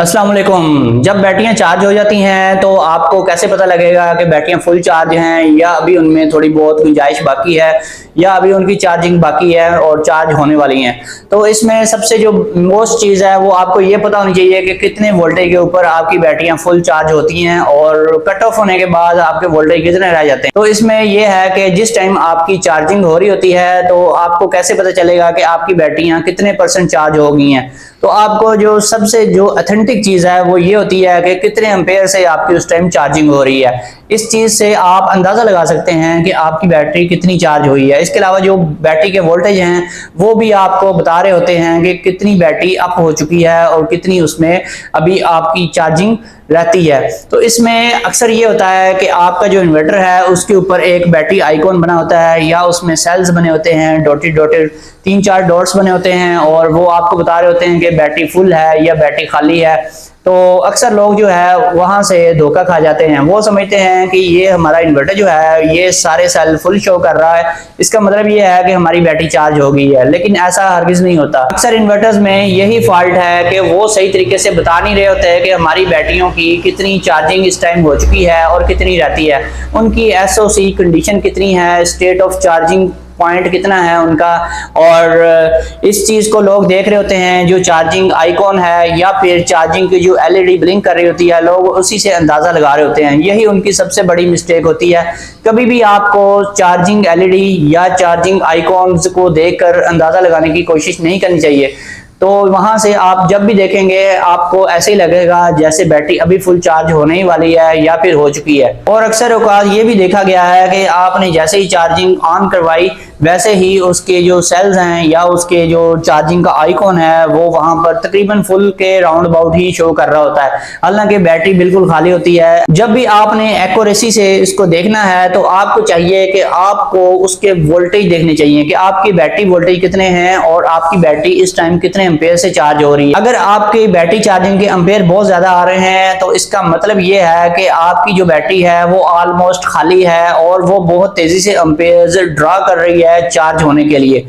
अस्सलाम वालेकुम। जब बैटरियां चार्ज हो जाती हैं तो आपको कैसे पता लगेगा कि बैटरियां फुल चार्ज हैं या अभी उनमें थोड़ी बहुत गुंजाइश बाकी है या अभी उनकी चार्जिंग बाकी है और चार्ज होने वाली हैं। तो इसमें सबसे जो मोस्ट चीज़ है वो आपको ये पता होनी चाहिए कि कितने वोल्टेज के ऊपर आपकी बैटरियां फुल चार्ज होती हैं और कट ऑफ होने के बाद आपके वोल्टेज कितने रह जाते हैं। तो इसमें यह है कि जिस टाइम आपकी चार्जिंग हो रही होती है तो आपको कैसे पता चलेगा कि आपकी बैटरियां कितने % चार्ज हो गई हैं। तो आपको जो सबसे जो अथेंटिक चीज है वो ये होती है कि कितने एम्पेयर से आपकी उस टाइम चार्जिंग हो रही है। इस चीज से आप अंदाजा लगा सकते हैं कि आपकी बैटरी कितनी चार्ज हुई है। इसके अलावा जो बैटरी के वोल्टेज हैं वो भी आपको बता रहे होते हैं कि कितनी बैटरी अप हो चुकी है और कितनी उसमें अभी आपकी चार्जिंग रहती है। तो इसमें अक्सर ये होता है कि आपका जो इन्वर्टर है उसके ऊपर एक बैटरी आइकॉन बना होता है या उसमें सेल्स बने होते हैं, डॉटेड डॉटेड 3-4 डॉट्स बने होते हैं और वो आपको बता रहे होते हैं कि बैटरी फुल है या बैटरी खाली है। तो अक्सर लोग जो है वहां से धोखा खा जाते हैं। वो समझते हैं कि ये हमारा इन्वर्टर जो है ये सारे सेल फुल शो कर रहा है, इसका मतलब ये है कि हमारी बैटरी चार्ज हो गई है, लेकिन ऐसा हरगिज नहीं होता। अक्सर इन्वर्टर्स में यही फॉल्ट है कि वो सही तरीके से बता नहीं रहे होते हैं कि हमारी बैटरियों की कितनी चार्जिंग इस टाइम हो चुकी है और कितनी रहती है, उनकी SOC कंडीशन कितनी है, स्टेट ऑफ चार्जिंग पॉइंट कितना है उनका। और इस चीज को लोग देख रहे होते हैं, जो चार्जिंग आइकॉन है या फिर चार्जिंग की जो LED ब्लिंक कर रही होती है, लोग उसी से अंदाजा लगा रहे होते हैं। यही उनकी सबसे बड़ी मिस्टेक होती है। कभी भी आपको चार्जिंग LED या चार्जिंग आइकॉन्स को देखकर अंदाजा लगाने की कोशिश नहीं करनी चाहिए। तो वहां से आप जब भी देखेंगे आपको ऐसे ही लगेगा जैसे बैटरी अभी फुल चार्ज होने ही वाली है या फिर हो चुकी है। और अक्सर औकात ये भी देखा गया है कि आपने जैसे ही चार्जिंग ऑन करवाई वैसे ही उसके जो सेल्स हैं या उसके जो चार्जिंग का आइकॉन है वो वहां पर तकरीबन फुल के राउंड अबाउट ही शो कर रहा होता है, हालांकि बैटरी बिल्कुल खाली होती है। जब भी आपने एक्यूरेसी से इसको देखना है तो आपको चाहिए कि आपको उसके वोल्टेज देखने चाहिए कि आपकी बैटरी वोल्टेज कितने हैं और आपकी बैटरी इस टाइम कितने एम्पेयर से चार्ज हो रही है। अगर आपकी बैटरी चार्जिंग के एम्पेयर बहुत ज्यादा आ रहे हैं तो इसका मतलब ये है कि आपकी जो बैटरी है वो ऑलमोस्ट खाली है और वो बहुत तेजी से एम्पेयर ड्रा कर रही है चार्ज होने के लिए।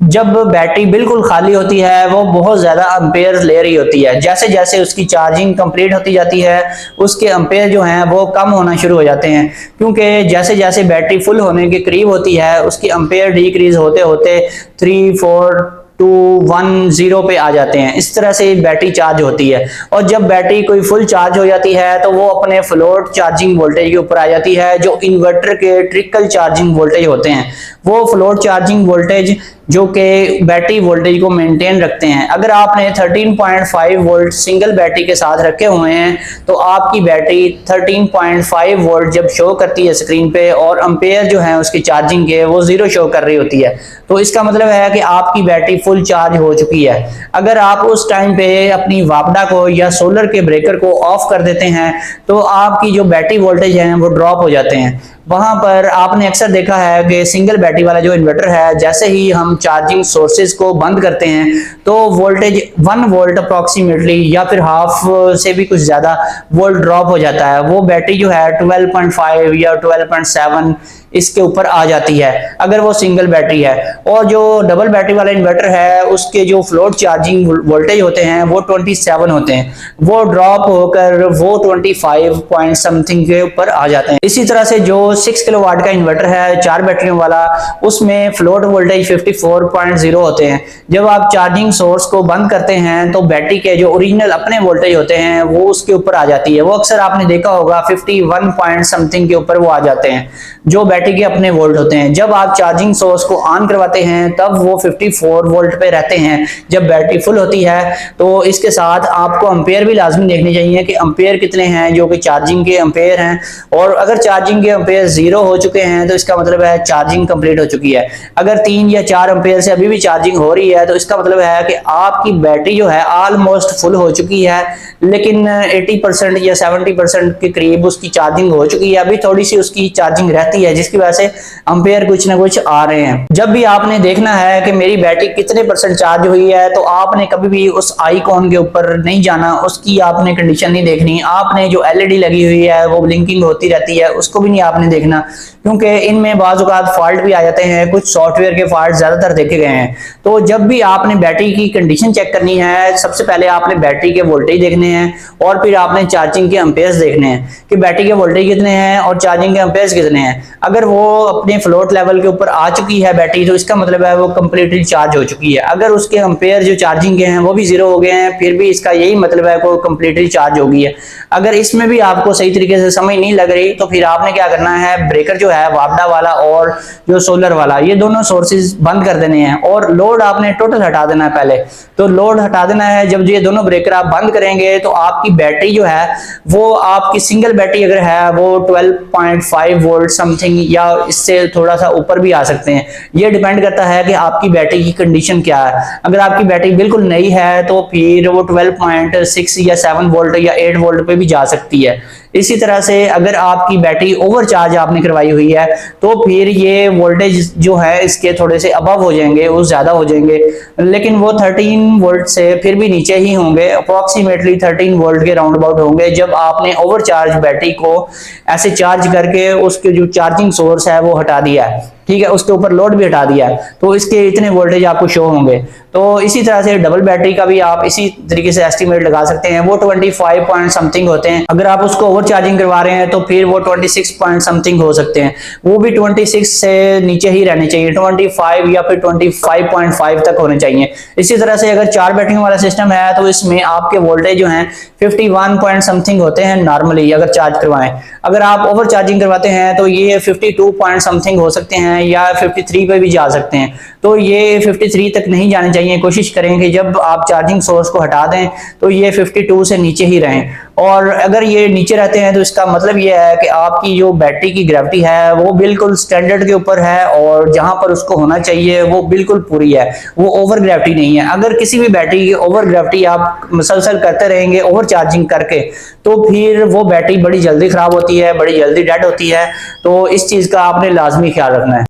जब बैटरी बिल्कुल खाली होती है वो बहुत ज्यादा एम्पेयर ले रही होती है। जैसे जैसे उसकी चार्जिंग कंप्लीट होती जाती है उसके एम्पेयर जो हैं वो कम होना शुरू हो जाते हैं, क्योंकि जैसे जैसे बैटरी फुल होने के करीब होती है उसकी एम्पेयर डिक्रीज होते होते 3, 4, 2, 1, 0 पे आ जाते हैं। इस तरह से बैटरी चार्ज होती है। और जब बैटरी कोई फुल चार्ज हो जाती है तो वो अपने फ्लोट चार्जिंग वोल्टेज के ऊपर आ जाती है, जो इन्वर्टर के ट्रिकल चार्जिंग वोल्टेज होते हैं। वो फ्लोट चार्जिंग वोल्टेज जो कि बैटरी वोल्टेज को मेंटेन रखते हैं। अगर आपने 13.5 वोल्ट सिंगल बैटरी के साथ रखे हुए हैं तो आपकी बैटरी 13.5 वोल्ट जब शो करती है स्क्रीन पे और एम्पेयर जो है उसकी चार्जिंग के वो 0 शो कर रही होती है, तो इसका मतलब है कि आपकी बैटरी फुल चार्ज हो चुकी है। अगर आप उस टाइम पे अपनी वापडा को या सोलर के ब्रेकर को ऑफ कर देते हैं तो आपकी जो बैटरी वोल्टेज है वो ड्रॉप हो जाते हैं। वहां पर आपने अक्सर देखा है कि सिंगल बैटरी वाला जो इन्वर्टर है, जैसे ही हम चार्जिंग सोर्सेज को बंद करते हैं तो वोल्टेज 1 वोल्ट अप्रोक्सीमेटली या फिर हाफ से भी कुछ ज्यादा वोल्ट ड्रॉप हो जाता है। वो बैटरी जो है 12.5 या 12.7 इसके ऊपर आ जाती है अगर वो सिंगल बैटरी है। और जो डबल बैटरी वाला इन्वर्टर है उसके जो फ्लोट चार्जिंग वोल्टेज होते हैं वो 27 होते हैं, वो ड्रॉप होकर वो 25 पॉइंट समथिंग के ऊपर आ जाते हैं। इसी तरह से जो 6 किलोवाट का इन्वर्टर है 4 बैटरियों वाला, उसमें फ्लोट वोल्टेज 54.0 होते हैं। जब आप चार्जिंग सोर्स को बंद करते हैं तो बैटरी के जो ओरिजिनल अपने वोल्टेज होते हैं वो उसके ऊपर आ जाती है। वो अक्सर आपने देखा होगा 51 पॉइंट समथिंग के ऊपर वो आ जाते हैं, जो बैटरी के अपने वोल्ट होते हैं। जब आप चार्जिंग सोर्स को ऑन करवाते हैं तब वो 54 वोल्ट पे रहते हैं। जब बैटरी फुल होती है तो इसके साथ आपको एम्पेयर भी लाजमी देखने चाहिए कि एम्पेयर कितने हैं जो कि चार्जिंग के एम्पेयर हैं। और अगर चार्जिंग के एम्पेयर 0 हो चुके हैं तो इसका मतलब है चार्जिंग कंप्लीट हो चुकी है। अगर 3 या 4 एम्पेयर से अभी भी चार्जिंग हो रही है तो इसका मतलब है कि आपकी बैटरी जो है ऑलमोस्ट फुल हो चुकी है, लेकिन 80% या 70% के करीब उसकी चार्जिंग हो चुकी है। अभी थोड़ी सी उसकी चार्जिंग रहती है जिसकी वजह से एम्पेयर कुछ ना कुछ आ रहे हैं। जब भी आपने देखना है कि मेरी बैटरी कितने % चार्ज हुई है तो आपने कभी भी उस आइकॉन के ऊपर नहीं जाना, उसकी आपने कंडीशन नहीं देखनी। आपने जो LED लगी हुई है वो ब्लिंकिंग होती रहती है उसको भी नहीं आपने देखना, क्योंकि इनमें बाज़ औक़ात फॉल्ट भी आ जाते हैं, कुछ सॉफ्टवेयर के फॉल्ट ज़्यादातर देखे गए हैं। तो जब भी आपने बैटरी की कंडीशन चेक करनी है, सबसे पहले आपने बैटरी के वोल्टेज देखने हैं और फिर आपने चार्जिंग के एम्पेयर्स देखने हैं कि बैटरी के वोल्टेज कितने हैं और चार्जिंग के एम्पेयर्स कितने हैं। अगर वो अपने फ्लोट लेवल के ऊपर आ चुकी है बैटरी, तो इसका मतलब है वो कंप्लीटली चार्ज हो चुकी है। अगर उसके एम्पेयर जो चार्जिंग के हैं वो भी जीरो हो गए हैं, फिर भी इसका यही मतलब है कि वो कंप्लीटली चार्ज हो गई है। अगर इसमें भी आपको सही तरीके से समझ नहीं लग रही, तो फिर आपने क्या करना है, ब्रेकर जो है वापडा वाला और जो सोलर वाला, ये दोनों सोर्सेज बंद कर देने हैं और लोड आपने टोटल हटा देना है। पहले तो लोड हटा देना है। जब ये दोनों ब्रेकर आप बंद करेंगे तो आपकी बैटरी जो है वो, आपकी सिंगल बैटरी अगर है वो 12.5 वोल्ट समथिंग या इससे थोड़ा सा ऊपर भी आ सकते हैं। ये डिपेंड करता है कि आपकी बैटरी की कंडीशन क्या है। अगर आपकी बैटरी बिल्कुल नई है तो फिर वो 12.6 या 7 वोल्ट या 8 वोल्ट पे भी जा सकती है। इसी तरह से अगर आपकी बैटरी ओवरचार्ज आपने करवाई हुई है तो फिर ये वोल्टेज जो है इसके थोड़े से अबव हो जाएंगे, वो ज्यादा हो जाएंगे, लेकिन वो 13 वोल्ट से फिर भी नीचे ही होंगे, अप्रोक्सीमेटली 13 वोल्ट के राउंड अबाउट होंगे जब आपने ओवरचार्ज बैटरी को ऐसे चार्ज करके उसके जो चार्जिंग सोर्स है वो हटा दिया है, ठीक है, उसके ऊपर लोड भी हटा दिया है, तो इसके इतने वोल्टेज आपको शो होंगे। तो इसी तरह से डबल बैटरी का भी आप इसी तरीके से एस्टिमेट लगा सकते हैं। वो 25 पॉइंट समथिंग होते हैं। अगर आप उसको ओवर चार्जिंग करवा रहे हैं तो फिर वो 26 पॉइंट समथिंग हो सकते हैं। वो भी 26 से नीचे ही रहने चाहिए, 25 या फिर 25.5 तक होने चाहिए। इसी तरह से अगर 4 बैटरियों वाला सिस्टम है तो इसमें आपके वोल्टेज जो हैं 51 पॉइंट समथिंग होते हैं नॉर्मली अगर चार्ज करवाएं। अगर आप ओवर चार्जिंग करवाते हैं तो ये 52 पॉइंट समथिंग हो सकते हैं या 53 पे भी जा सकते हैं। तो ये 53 तक नहीं जाने चाहिए। कोशिश करें कि जब आप चार्जिंग सोर्स को हटा दें तो ये 52 से नीचे ही रहें, और अगर ये नीचे रहते हैं तो इसका मतलब ये है कि आपकी जो बैटरी की ग्रेविटी है वो बिल्कुल स्टैंडर्ड के ऊपर है और जहां पर उसको होना चाहिए वो बिल्कुल पूरी है, वो ओवर ग्रेविटी नहीं है। अगर किसी भी बैटरी की ओवर ग्रेविटी आप मुसलसल करते रहेंगे ओवर चार्जिंग करके, तो फिर वो बैटरी बड़ी जल्दी खराब होती है, बड़ी जल्दी डेड होती है। तो इस चीज का आपने लाजमी ख्याल रखना है।